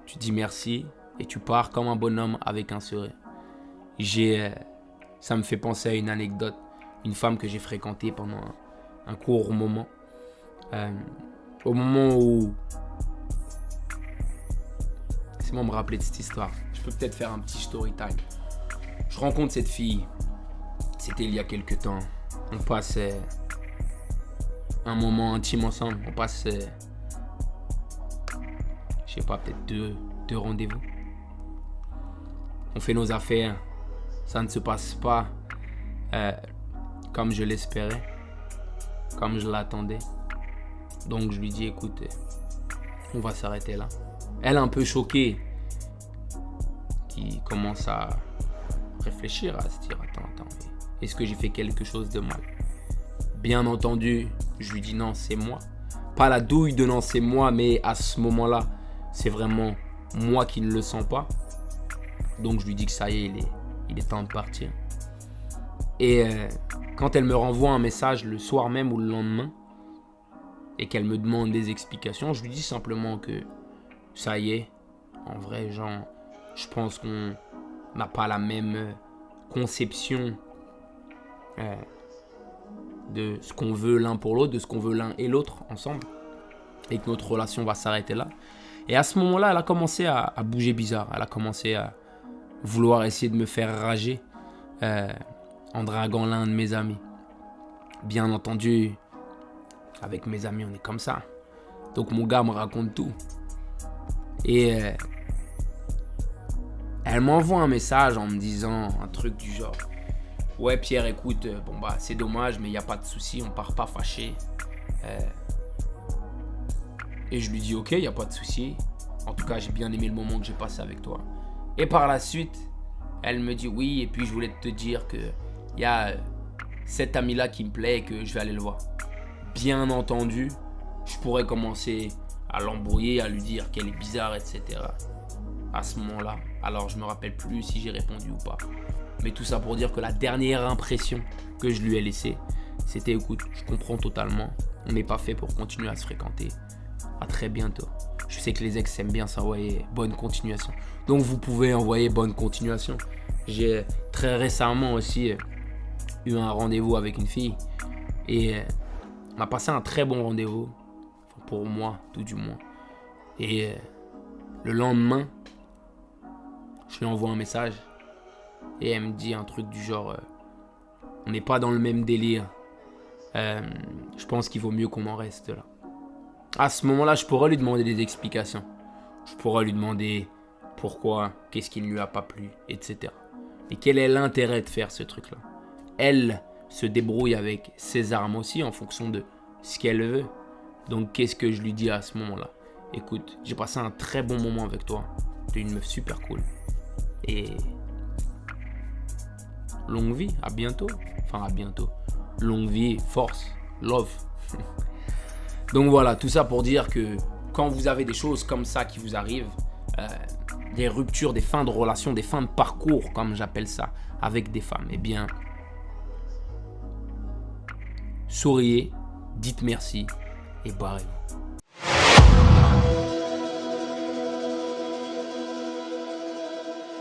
Tu dis merci et tu pars comme un bonhomme avec un sourire. Ça me fait penser à une anecdote. Une femme que j'ai fréquentée pendant un court moment. Au moment où... Laissez-moi me rappeler de cette histoire. Je peux peut-être faire un petit story time. Je rencontre cette fille. C'était il y a quelques temps. On passe un moment intime ensemble. On passe, je sais pas, peut-être deux rendez-vous. On fait nos affaires. Ça ne se passe pas comme je l'espérais, comme je l'attendais. Donc je lui dis, écoute, on va s'arrêter là. Elle, un peu choquée, qui commence à réfléchir, à se dire, attends, est-ce que j'ai fait quelque chose de mal? Bien entendu, je lui dis non, c'est moi. Pas la douille de non, c'est moi, mais à ce moment-là, c'est vraiment moi qui ne le sens pas. Donc je lui dis que ça y est, il est temps de partir. Et quand elle me renvoie un message le soir même ou le lendemain, et qu'elle me demande des explications, je lui dis simplement que ça y est, en vrai, genre, je pense qu'on n'a pas la même conception de ce qu'on veut l'un pour l'autre, de ce qu'on veut l'un et l'autre ensemble, et que notre relation va s'arrêter là. Et à ce moment-là, elle a commencé à bouger bizarre. Elle a commencé à vouloir essayer de me faire rager en draguant l'un de mes amis. Bien entendu, avec mes amis, on est comme ça. Donc mon gars me raconte tout. Et elle m'envoie un message en me disant un truc du genre: ouais Pierre, écoute, bon bah c'est dommage, mais il n'y a pas de souci, on part pas fâché. Et je lui dis ok, il n'y a pas de souci. En tout cas, j'ai bien aimé le moment que j'ai passé avec toi. Et par la suite, elle me dit oui, et puis je voulais te dire que il y a cet ami-là qui me plaît et que je vais aller le voir. Bien entendu, je pourrais commencer à l'embrouiller, à lui dire qu'elle est bizarre, etc. À ce moment-là, alors je me rappelle plus si j'ai répondu ou pas. Mais tout ça pour dire que la dernière impression que je lui ai laissée, c'était écoute, je comprends totalement, on n'est pas fait pour continuer à se fréquenter. À très bientôt. Je sais que les ex aiment bien s'envoyer bonne continuation. Donc vous pouvez envoyer bonne continuation. J'ai très récemment aussi eu un rendez-vous avec une fille. Et on a passé un très bon rendez-vous. Enfin, pour moi, tout du moins. Et le lendemain, je lui envoie un message. Et elle me dit un truc du genre on n'est pas dans le même délire. Je pense qu'il vaut mieux qu'on en reste là. À ce moment-là, je pourrais lui demander des explications. Je pourrais lui demander pourquoi, qu'est-ce qui ne lui a pas plu, etc. Et quel est l'intérêt de faire ce truc-là? Elle se débrouille avec ses armes aussi en fonction de ce qu'elle veut. Donc, qu'est-ce que je lui dis à ce moment-là? Écoute, j'ai passé un très bon moment avec toi. T'es une meuf super cool. Et longue vie, à bientôt. Enfin, à bientôt. Longue vie, force, love. Donc voilà, tout ça pour dire que quand vous avez des choses comme ça qui vous arrivent, des ruptures, des fins de relations, des fins de parcours, comme j'appelle ça, avec des femmes, eh bien, souriez, dites merci et barrez-vous.